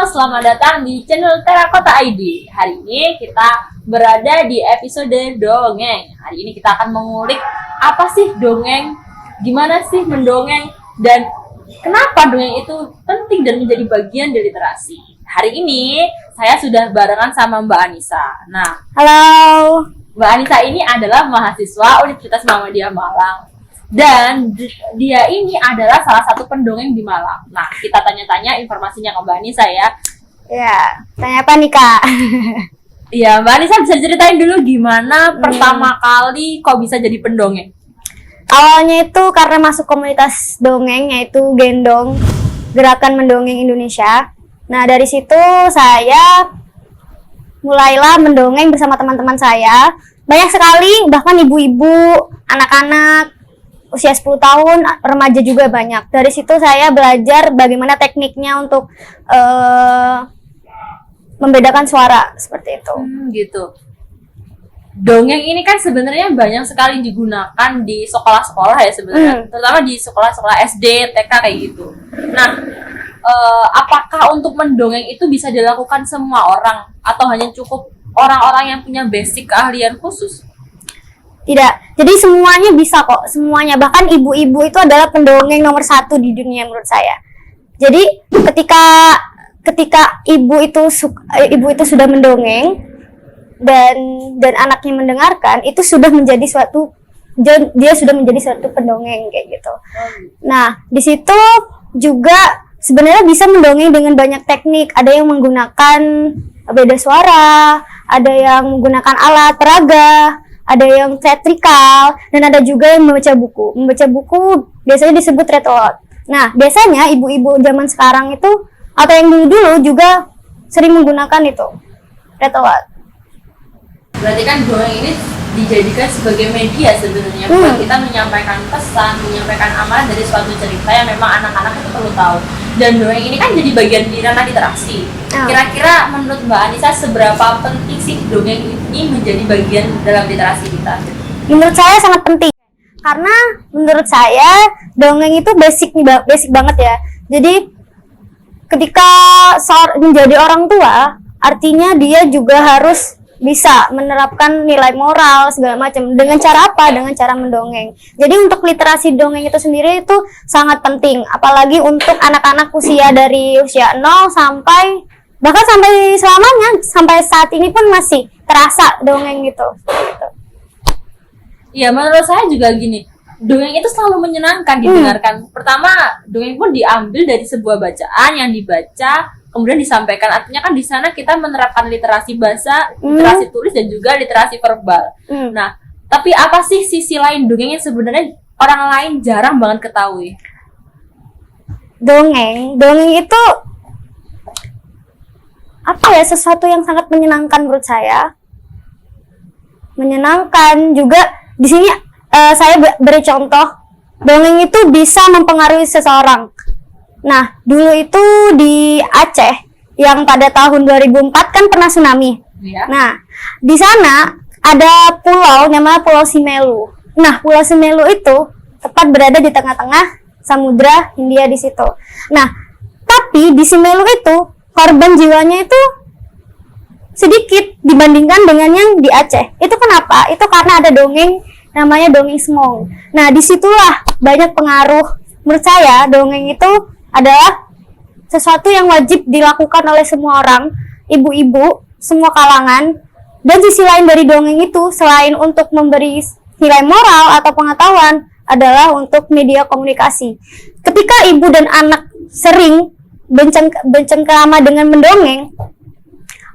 selamat datang di channel Terakota ID. Hari ini kita berada di episode dongeng. Hari ini kita akan mengulik apa sih dongeng, gimana sih mendongeng, dan kenapa dongeng itu penting dan menjadi bagian dari literasi. Hari ini saya sudah barengan sama Mbak Anissa. Nah, halo. Mbak Anissa ini adalah mahasiswa Universitas Muhammadiyah Malang. Dan dia ini adalah salah satu pendongeng di Malang. Nah, kita tanya-tanya informasinya ke Mbak Anissa ya. Ya, tanya apa nih Kak? Iya, Mbak Anissa bisa ceritain dulu gimana pertama kali kok bisa jadi pendongeng? Awalnya itu karena masuk komunitas dongeng, yaitu Gendong, Gerakan Mendongeng Indonesia. Nah, dari situ saya mulailah mendongeng bersama teman-teman saya. Banyak sekali, bahkan ibu-ibu, anak-anak, usia 10 tahun, remaja juga banyak. Dari situ saya belajar bagaimana tekniknya untuk membedakan suara, seperti itu. Gitu. Dongeng ini kan sebenarnya banyak sekali digunakan di sekolah-sekolah ya sebenarnya, terutama di sekolah-sekolah SD, TK kayak gitu. Nah, apakah untuk mendongeng itu bisa dilakukan semua orang atau hanya cukup orang-orang yang punya basic keahlian khusus? Tidak, jadi semuanya bisa kok, semuanya. Bahkan ibu-ibu itu adalah pendongeng nomor 1 di dunia menurut saya. Jadi ketika ibu itu sudah mendongeng dan anaknya mendengarkan, itu sudah menjadi dia sudah menjadi suatu pendongeng kayak gitu. Nah, di situ juga sebenarnya bisa mendongeng dengan banyak teknik. Ada yang menggunakan beda suara, ada yang menggunakan alat peraga, ada yang teatrikal, dan ada juga yang membaca buku. Membaca buku biasanya disebut retort. Nah, biasanya ibu-ibu zaman sekarang itu, atau yang dulu-dulu juga sering menggunakan itu, retort. Berarti kan dongeng ini dijadikan sebagai media sebenarnya buat kita menyampaikan pesan, menyampaikan amanah dari suatu cerita yang memang anak-anak itu perlu tahu. Dan dongeng ini kan jadi bagian di ranah literasi. Kira-kira menurut Mbak Anissa seberapa penting sih dongeng ini menjadi bagian dalam literasi kita? Menurut saya sangat penting. Karena menurut saya dongeng itu basic banget ya. Jadi ketika menjadi orang tua, artinya dia juga harus bisa menerapkan nilai moral segala macam. Dengan cara apa? Dengan cara mendongeng. Jadi untuk literasi dongeng itu sendiri itu sangat penting, apalagi untuk anak-anak dari usia 0 sampai bahkan sampai selamanya, sampai saat ini pun masih terasa dongeng gitu. Iya, menurut saya juga gini, dongeng itu selalu menyenangkan didengarkan. Pertama, dongeng pun diambil dari sebuah bacaan yang dibaca kemudian disampaikan. Artinya kan di sana kita menerapkan literasi bahasa, literasi tulis, dan juga literasi verbal. Nah, tapi apa sih sisi lain dongeng yang sebenarnya orang lain jarang banget ketahui? Dongeng itu apa ya, sesuatu yang sangat menyenangkan menurut saya. Menyenangkan juga di sini. Saya beri contoh, dongeng itu bisa mempengaruhi seseorang. Nah, dulu itu di Aceh yang pada tahun 2004 kan pernah tsunami. Ya. Nah, di sana ada pulau namanya Pulau Simelu. Nah, Pulau Simelu itu tepat berada di tengah-tengah Samudra Hindia di situ. Nah, tapi di Simelu itu korban jiwanya itu sedikit dibandingkan dengan yang di Aceh. Itu kenapa? Itu karena ada dongeng namanya dongeng Semong. Nah, disitulah banyak pengaruh. Menurut saya dongeng itu adalah sesuatu yang wajib dilakukan oleh semua orang, ibu-ibu, semua kalangan. Dan sisi lain dari dongeng itu, selain untuk memberi nilai moral atau pengetahuan, adalah untuk media komunikasi. Ketika ibu dan anak sering bercengkrama dengan mendongeng,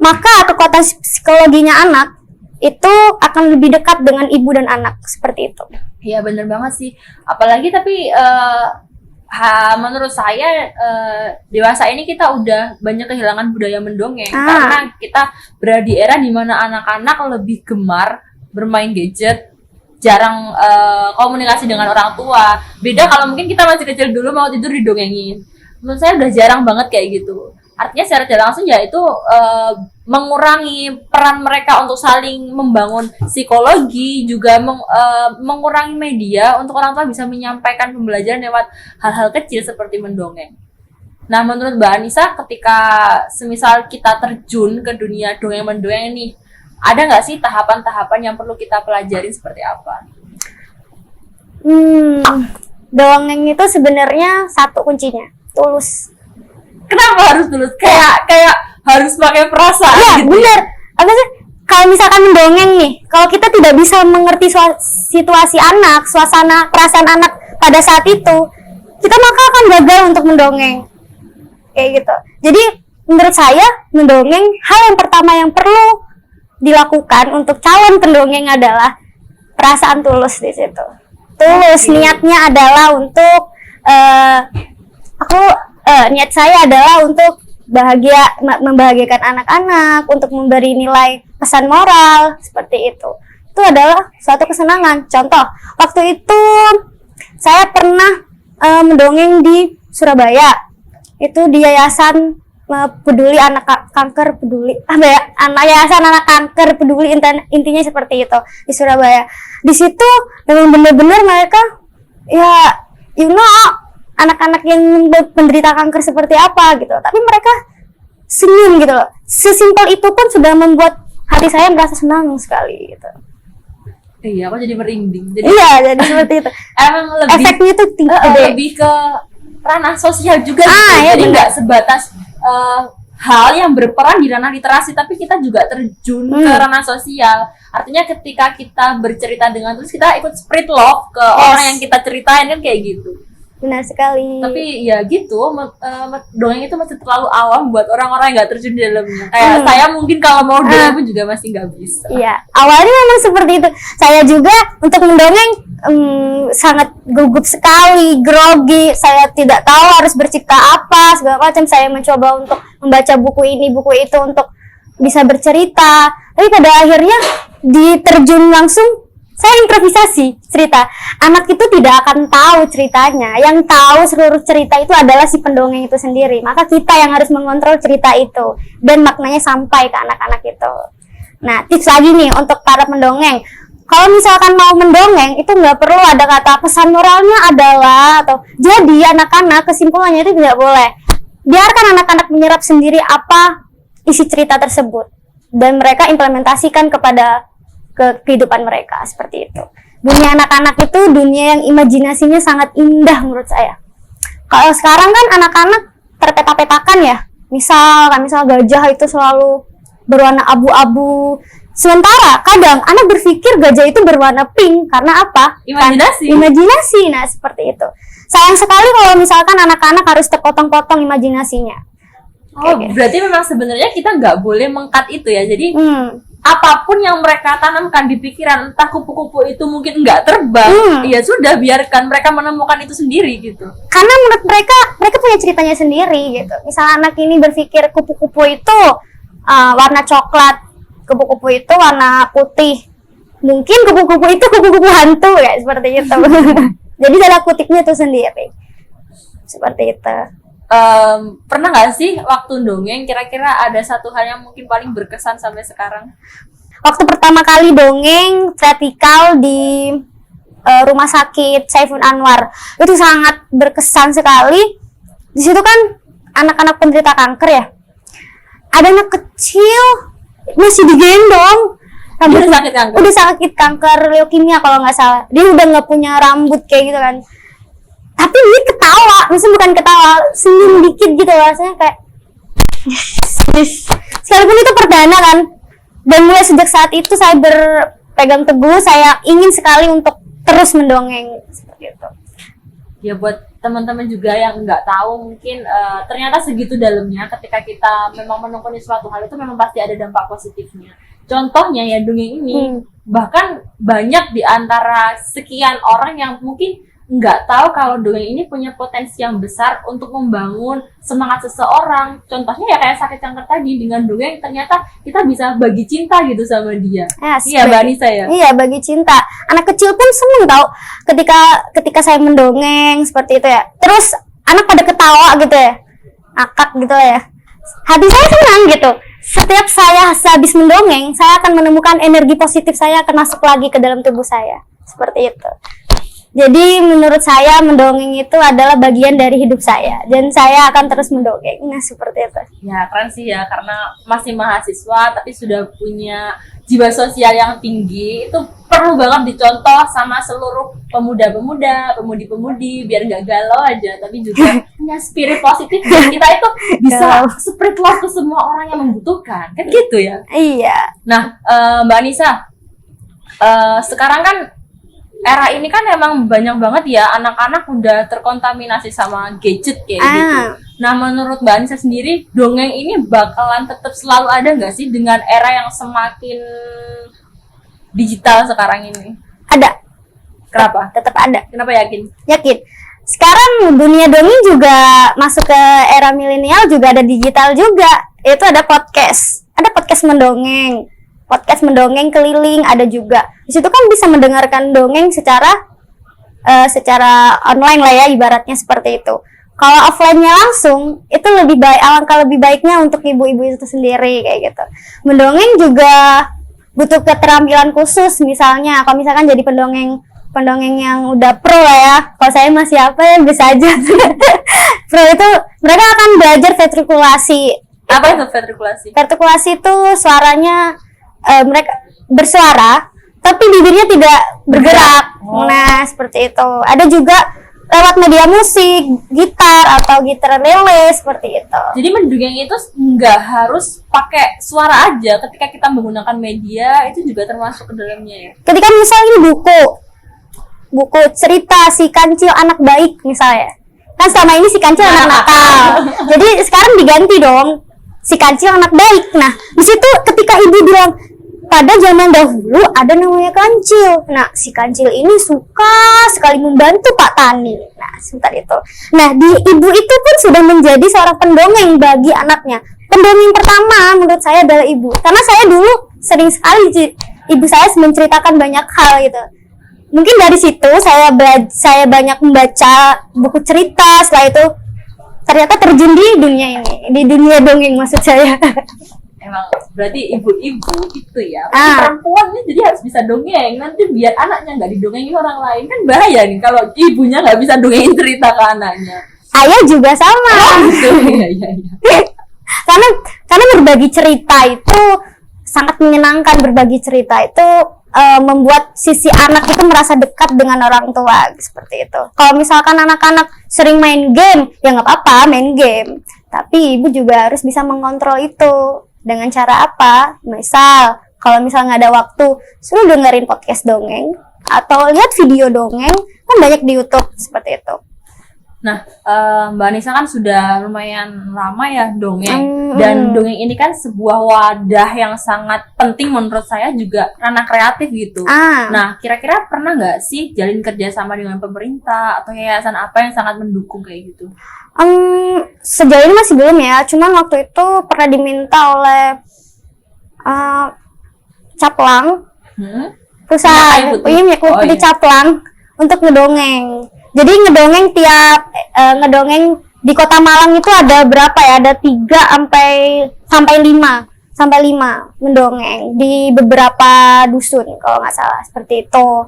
maka kekuatan psikologinya anak itu akan lebih dekat dengan ibu dan anak, seperti itu. Iya, bener banget sih. Apalagi tapi menurut saya dewasa ini kita udah banyak kehilangan budaya mendongeng karena kita berada di era dimana anak-anak lebih gemar bermain gadget, jarang komunikasi dengan orang tua. Beda kalau mungkin kita masih kecil dulu mau tidur didongengin. Menurut saya udah jarang banget kayak gitu. Artinya secara tidak langsung ya itu mengurangi peran mereka untuk saling membangun psikologi, juga mengurangi media untuk orang tua bisa menyampaikan pembelajaran lewat hal-hal kecil seperti mendongeng. Nah, menurut Mbak Anissa, ketika semisal kita terjun ke dunia dongeng mendongeng nih, ada nggak sih tahapan-tahapan yang perlu kita pelajari seperti apa? Dongeng itu sebenarnya satu kuncinya, tulus. Kenapa harus tulus? Kayak harus pakai perasaan. Iya, gitu. bener. Apa sih? Kalau misalkan mendongeng nih, kalau kita tidak bisa mengerti situasi anak, suasana perasaan anak pada saat itu, kita maka akan gagal untuk mendongeng. Kayak gitu. Jadi menurut saya mendongeng, hal yang pertama yang perlu dilakukan untuk calon pendongeng adalah perasaan tulus di situ. Tulus, niatnya adalah untuk niat saya adalah untuk membahagiakan anak-anak, untuk memberi nilai pesan moral seperti itu. Itu adalah suatu kesenangan. Contoh, waktu itu saya pernah mendongeng di Surabaya. Itu di yayasan peduli anak kanker peduli yayasan anak kanker peduli, intinya seperti itu di Surabaya. Di situ memang benar-benar mereka ya anak-anak yang menderita kanker seperti apa gitu, tapi mereka senyum gitu loh. Sesimpel itu pun sudah membuat hati saya merasa senang sekali gitu. Iya, aku jadi merinding. Jadi seperti itu. Emang efeknya itu lebih ke ranah sosial juga gitu. Ya, jadi nggak sebatas hal yang berperan di ranah literasi, tapi kita juga terjun ke ranah sosial. Artinya ketika kita bercerita dengan terus kita ikut spread love ke orang yang kita ceritain, kan kayak gitu. Benar sekali. Tapi ya gitu, dongeng itu masih terlalu awam buat orang-orang yang nggak terjun di dalamnya. Kayak saya mungkin kalau mau dongeng pun juga masih nggak bisa. Iya, awalnya memang seperti itu. Saya juga untuk mendongeng sangat gugup sekali, grogi. Saya tidak tahu harus bercerita apa, segala macam. Saya mencoba untuk membaca buku ini, buku itu untuk bisa bercerita. Tapi pada akhirnya diterjun langsung. Saya improvisasi cerita. Anak itu tidak akan tahu ceritanya. Yang tahu seluruh cerita itu adalah si pendongeng itu sendiri. Maka kita yang harus mengontrol cerita itu dan maknanya sampai ke anak-anak itu. Nah, tips lagi nih untuk para pendongeng. Kalau misalkan mau mendongeng itu nggak perlu ada kata pesan moralnya adalah atau jadi anak-anak, kesimpulannya itu tidak boleh. Biarkan anak-anak menyerap sendiri apa isi cerita tersebut dan mereka implementasikan kepada kehidupan mereka seperti itu. Dunia anak-anak itu dunia yang imajinasinya sangat indah menurut saya. Kalau sekarang kan anak-anak terpeta-petakan ya. Misal gajah itu selalu berwarna abu-abu. Sementara kadang anak berpikir gajah itu berwarna pink karena apa? Imajinasi. Nah, seperti itu. Sayang sekali kalau misalkan anak-anak harus terpotong-potong imajinasinya. Berarti memang sebenarnya kita nggak boleh mengkat itu ya. Jadi apapun yang mereka tanamkan di pikiran, entah kupu-kupu itu mungkin nggak terbang, ya sudah biarkan mereka menemukan itu sendiri gitu. Karena menurut mereka punya ceritanya sendiri gitu. Misal anak ini berpikir kupu-kupu itu warna coklat, kupu-kupu itu warna putih. Mungkin kupu-kupu itu kupu-kupu hantu ya, seperti itu. Jadi dalam kutipnya itu sendiri. Seperti itu. Pernah nggak sih waktu dongeng kira-kira ada satu hal yang mungkin paling berkesan sampai sekarang? Waktu pertama kali dongeng vertikal di rumah sakit Saiful Anwar itu sangat berkesan sekali. Di situ kan anak-anak penderita kanker ya. Ada anak kecil masih digendong. Udah sakit kanker leukemia kalau nggak salah. Dia udah nggak punya rambut kayak gitu kan. Tapi dia ketawa, maksudnya bukan ketawa, senyum dikit gitu rasanya kayak sekalipun itu perdana kan. Dan mulai sejak saat itu saya berpegang teguh, saya ingin sekali untuk terus mendongeng seperti itu. Ya buat teman-teman juga yang nggak tahu mungkin ternyata segitu dalamnya ketika kita memang menekuni suatu hal itu memang pasti ada dampak positifnya. Contohnya ya dongeng ini bahkan banyak di antara sekian orang yang mungkin nggak tahu kalau dongeng ini punya potensi yang besar untuk membangun semangat seseorang. Contohnya ya kayak sakit kanker tadi, dengan dongeng ternyata kita bisa bagi cinta gitu sama dia. Iya, Mbak Anissa ya. Iya, bagi cinta. Anak kecil pun seneng tau ketika saya mendongeng seperti itu ya. Terus anak pada ketawa gitu ya, akak gitu ya. Hati saya senang gitu. Setiap saya habis mendongeng, saya akan menemukan energi positif saya akan masuk lagi ke dalam tubuh saya. Seperti itu. Jadi menurut saya mendongeng itu adalah bagian dari hidup saya dan saya akan terus mendongeng. Nah, seperti itu. Ya, keren sih ya, karena masih mahasiswa tapi sudah punya jiwa sosial yang tinggi. Itu perlu banget dicontoh sama seluruh pemuda-pemuda, pemudi-pemudi, biar nggak galau aja, tapi juga punya spirit positif. Dan kita itu bisa spread love ke semua orang yang membutuhkan, kan gitu ya? Iya. Nah, Mbak Anissa, sekarang kan era ini kan emang banyak banget ya anak-anak udah terkontaminasi sama gadget kayak gitu. Nah, menurut Mbak Anissa sendiri, dongeng ini bakalan tetap selalu ada nggak sih dengan era yang semakin digital sekarang ini? Ada. Kenapa? Tetap ada. Kenapa yakin? Yakin. Sekarang dunia dongeng juga masuk ke era milenial, juga ada digital juga. Itu ada podcast. Ada podcast mendongeng. Podcast mendongeng keliling ada juga. Di situ kan bisa mendengarkan dongeng secara online lah ya, ibaratnya seperti itu. Kalau offline-nya langsung, itu lebih baik, alangkah lebih baiknya untuk ibu-ibu itu sendiri kayak gitu. Mendongeng juga butuh keterampilan khusus, misalnya kalau misalkan jadi pendongeng yang udah pro lah ya. Kalau saya masih apa ya, bisa aja. Pro itu mereka akan belajar vertikulasi. Apa itu vertikulasi? Vertikulasi itu suaranya mereka bersuara tapi bibirnya tidak bergerak. Nah, seperti itu. Ada juga lewat media musik, gitar atau gitar lele, seperti itu. Jadi mendongeng itu nggak harus pakai suara aja, ketika kita menggunakan media itu juga termasuk ke dalamnya ya. Ketika misalnya buku cerita Si Kancil Anak Baik misalnya, kan selama ini Si Kancil anak nakal. Jadi sekarang diganti dong, Si Kancil Anak Baik. Nah, di situ ketika ibu bilang, pada zaman dahulu ada namanya Kancil. Nah, si Kancil ini suka sekali membantu Pak Tani. Nah, seperti itu. Nah, di ibu itu pun sudah menjadi seorang pendongeng bagi anaknya. Pendongeng pertama menurut saya adalah ibu. Karena saya dulu sering sekali ibu saya menceritakan banyak hal gitu. Mungkin dari situ saya banyak membaca buku cerita. Setelah itu ternyata terjun di dunia ini, di dunia dongeng maksud saya. Emang berarti ibu-ibu itu ya, perempuan nih jadi harus bisa dongeng, nanti biar anaknya nggak didongengin orang lain, kan bahaya nih kalau ibunya nggak bisa dongengin cerita ke anaknya. Ayah juga sama. Gitu. Iya. karena berbagi cerita itu sangat menyenangkan. Berbagi cerita itu membuat sisi anak itu merasa dekat dengan orang tua, seperti itu. Kalau misalkan anak-anak sering main game, ya nggak apa-apa main game, tapi ibu juga harus bisa mengontrol itu. Dengan cara apa? Misal, kalau misalnya nggak ada waktu, suruh dengerin podcast dongeng atau lihat video dongeng, kan banyak di YouTube seperti itu. Nah, Mbak Anissa kan sudah lumayan lama ya dongeng, dan dongeng ini kan sebuah wadah yang sangat penting menurut saya, juga ranah kreatif gitu. Nah, kira-kira pernah nggak sih jalin kerjasama dengan pemerintah atau yayasan apa yang sangat mendukung kayak gitu? Sejauh ini masih belum ya, cuman waktu itu pernah diminta oleh Caplang, perusahaan di Caplang untuk ngedongeng. Jadi ngedongeng ngedongeng di Kota Malang itu ada berapa ya? Ada 3 sampai 5 mendongeng di beberapa dusun kalau nggak salah, seperti itu.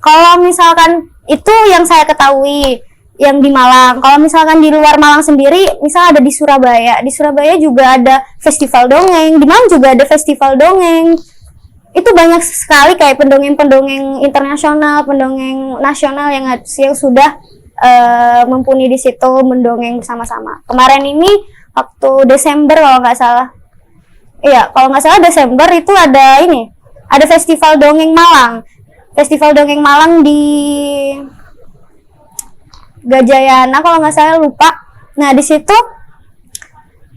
Kalau misalkan itu yang saya ketahui yang di Malang. Kalau misalkan di luar Malang sendiri, misal ada di Surabaya. Di Surabaya juga ada festival dongeng. Di Malang juga ada festival dongeng. Itu banyak sekali kayak pendongeng-pendongeng internasional, pendongeng nasional yang sudah mumpuni di situ mendongeng bersama-sama. Kemarin ini waktu Desember kalau nggak salah. Iya, kalau nggak salah Desember itu ada festival dongeng Malang. Festival dongeng Malang di Gajayana kalau nggak salah, lupa. Nah, di situ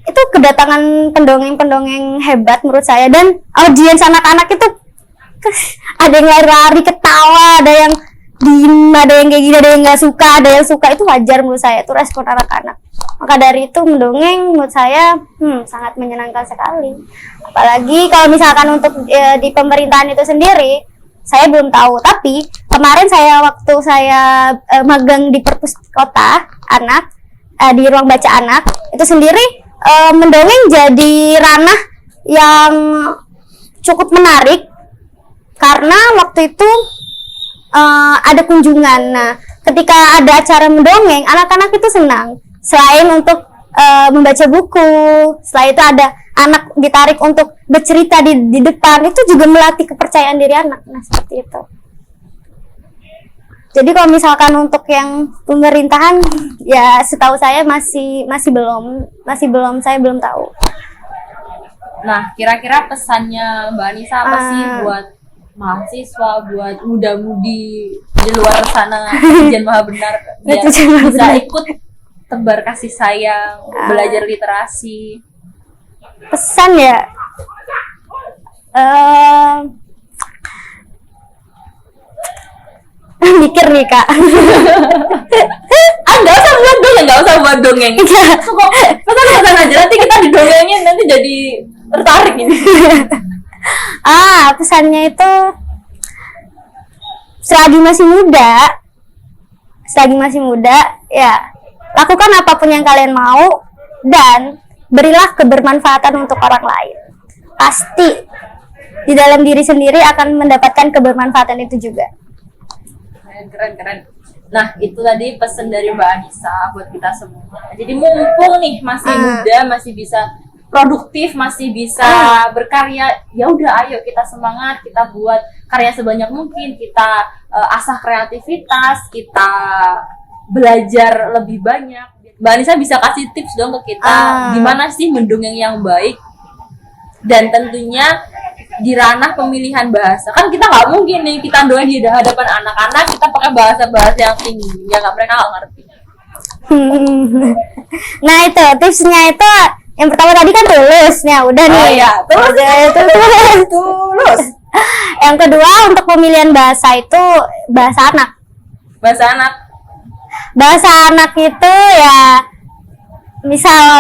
itu kedatangan pendongeng-pendongeng hebat menurut saya, dan audiens anak-anak itu ada yang lari-lari ketawa, ada yang diem, ada yang kayak gini, ada yang nggak suka, ada yang suka. Itu wajar menurut saya, itu respon anak-anak. Maka dari itu mendongeng menurut saya sangat menyenangkan sekali. Apalagi kalau misalkan untuk di pemerintahan itu sendiri, saya belum tahu. Tapi kemarin waktu saya magang di perpus kota anak, di ruang baca anak itu sendiri, mendongeng jadi ranah yang cukup menarik, karena waktu itu ada kunjungan. Nah, ketika ada acara mendongeng, anak-anak itu senang. Selain untuk membaca buku, setelah itu ada anak ditarik untuk bercerita di depan, itu juga melatih kepercayaan diri anak. Nah, seperti itu. Jadi kalau misalkan untuk yang pemerintahan, ya setahu saya masih belum, saya belum tahu. Nah, kira-kira pesannya Mbak Anissa apa sih buat mahasiswa, buat muda-mudi di luar sana, netizen maha benar, biar bisa ikut tebar kasih sayang, belajar literasi? Pesan ya, mikir nih Kak. Nggak usah buat dongeng. Cukup pesan aja, nanti kita didongengin, nanti jadi tertarik ini. Pesannya itu, selagi masih muda, ya lakukan apapun yang kalian mau dan berilah kebermanfaatan untuk orang lain. Pasti di dalam diri sendiri akan mendapatkan kebermanfaatan itu juga. Keren. Nah, itu tadi pesan dari Mbak Anissa buat kita semua. Jadi mumpung nih masih muda, masih bisa produktif, masih bisa berkarya, ya udah ayo kita semangat, kita buat karya sebanyak mungkin, kita asah kreativitas, kita belajar lebih banyak. Mbak Anissa bisa kasih tips dong ke kita, gimana sih mendongeng yang baik? Dan tentunya di ranah pemilihan bahasa, kan kita nggak mungkin nih kita dongeng di hadapan anak-anak kita pakai bahasa yang tinggi, ya nggak, mereka nggak ngerti. Nah itu tipsnya itu, yang pertama tadi kan tulus, ya udah nih. Tulus. Yang kedua untuk pemilihan bahasa itu bahasa anak itu ya,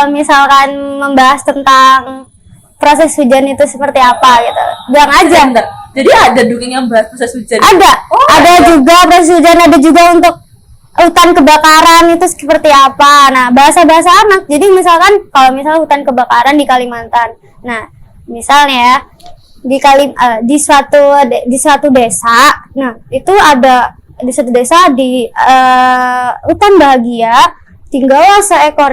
misalkan membahas tentang proses hujan itu seperti apa gitu, bilang aja. Jadi ada dongeng yang bahas proses hujan? Ada juga proses hujan, ada juga untuk hutan kebakaran itu seperti apa. Nah, bahasa-bahasa anak. Jadi misalkan kalau hutan kebakaran di Kalimantan, nah misalnya di suatu desa, nah itu ada di suatu desa di hutan bahagia tinggallah seekor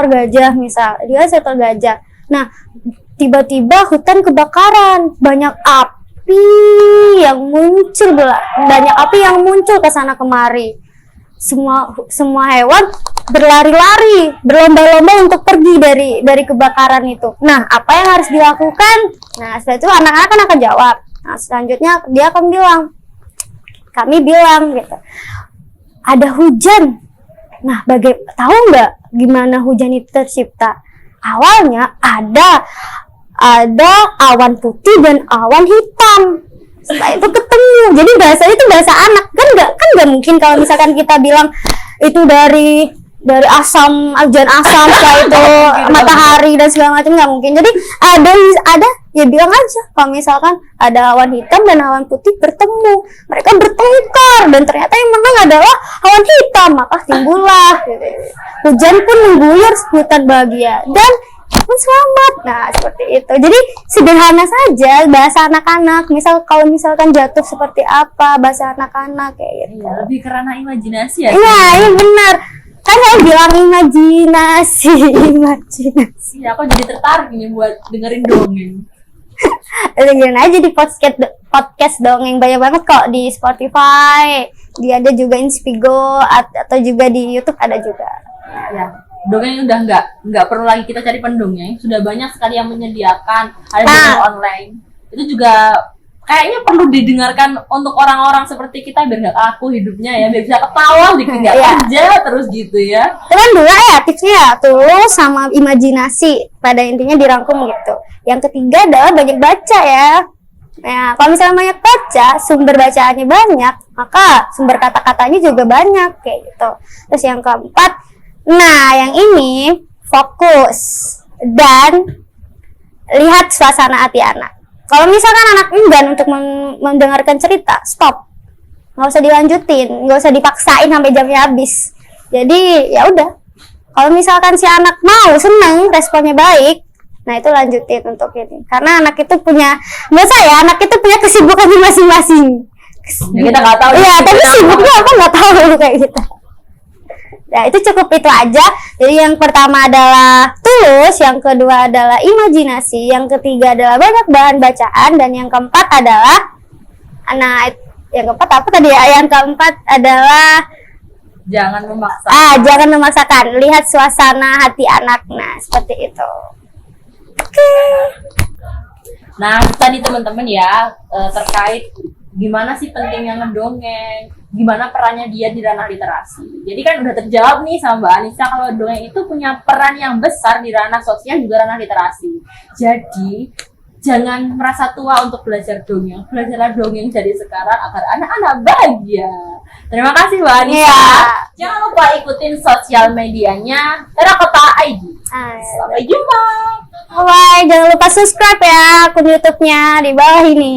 gajah, dia seekor gajah. Nah, tiba-tiba hutan kebakaran, banyak api yang muncul ke sana kemari. Semua hewan berlari-lari, berlomba-lomba untuk pergi dari kebakaran itu. Nah, apa yang harus dilakukan? Nah, setelah itu anak-anak akan jawab. Nah, selanjutnya dia akan kami bilang gitu, ada hujan. Nah, tahu nggak gimana hujan itu tercipta? Awalnya ada awan putih dan awan hitam. Setelah itu ketemu. Jadi bahasa itu bahasa anak. Kan nggak mungkin kalau misalkan kita bilang itu dari hujan asam, setelah itu matahari dan segala macam, nggak mungkin. Jadi ada ya bilang aja kalau misalkan ada awan hitam dan awan putih bertemu, mereka bertengkar dan ternyata yang menang adalah awan hitam, maka timbullah hujan pun mengguyur hutan bahagia dan pun selamat. Nah, seperti itu. Jadi sederhana saja bahasa anak-anak. Kalau misalkan jatuh seperti apa, bahasa anak-anak kayak gitu. Iya, lebih karena imajinasi ya. Iya benar. Kan saya bilang imajinasi. Ya, aku jadi tertarik nih buat dengerin dongeng. Dengerin aja di podcast dongeng, banyak banget kok di Spotify. Dia ada juga Inspigo atau juga di YouTube ada juga. Ya, dongeng udah nggak perlu lagi kita cari pendongeng, sudah banyak sekali yang menyediakan, ada dongeng online. Itu juga kayaknya perlu didengarkan untuk orang-orang seperti kita biar nggak kaku hidupnya ya, biar bisa ketawa dikit nggak kerja terus gitu ya. Itu dua ya tipsnya, tulus sama imajinasi, pada intinya dirangkum gitu. Yang ketiga adalah banyak baca ya. Nah, kalau misalnya banyak baca, sumber bacaannya banyak, maka sumber kata-katanya juga banyak kayak gitu. Terus yang keempat, nah yang ini fokus dan lihat suasana hati anak. Kalau misalkan anak enggan untuk mendengarkan cerita, stop, nggak usah dilanjutin, nggak usah dipaksain sampai jamnya habis. Jadi ya udah, kalau misalkan si anak mau, seneng, responnya baik, nah itu lanjutin untuk ini. Karena anak itu punya, menurut saya anak itu punya kesibukannya masing-masing. Ya, kita nggak tahu. Iya, tapi sibuknya aku nggak tahu kayak gitu. Ya, itu cukup itu aja. Jadi yang pertama adalah tulus, yang kedua adalah imajinasi, yang ketiga adalah banyak bahan bacaan, dan yang keempat adalah yang keempat apa tadi ya? Yang keempat adalah jangan memaksa. Jangan memaksakan. Lihat suasana hati anak. Nah, seperti itu. Oke. Nah, tadi teman-teman ya, terkait gimana sih pentingnya ngedongeng, gimana perannya dia di ranah literasi. Jadi kan udah terjawab nih sama Mbak Anissa kalau dongeng itu punya peran yang besar di ranah sosial juga ranah literasi. Jadi jangan merasa tua untuk belajar dongeng. Belajarlah dongeng dari sekarang agar anak-anak bahagia. Terima kasih Mbak Anissa. Yeah. Jangan lupa ikutin sosial medianya Terakota ID. Sampai jumpa. Bye. Jangan lupa subscribe ya akun YouTube-nya di bawah ini.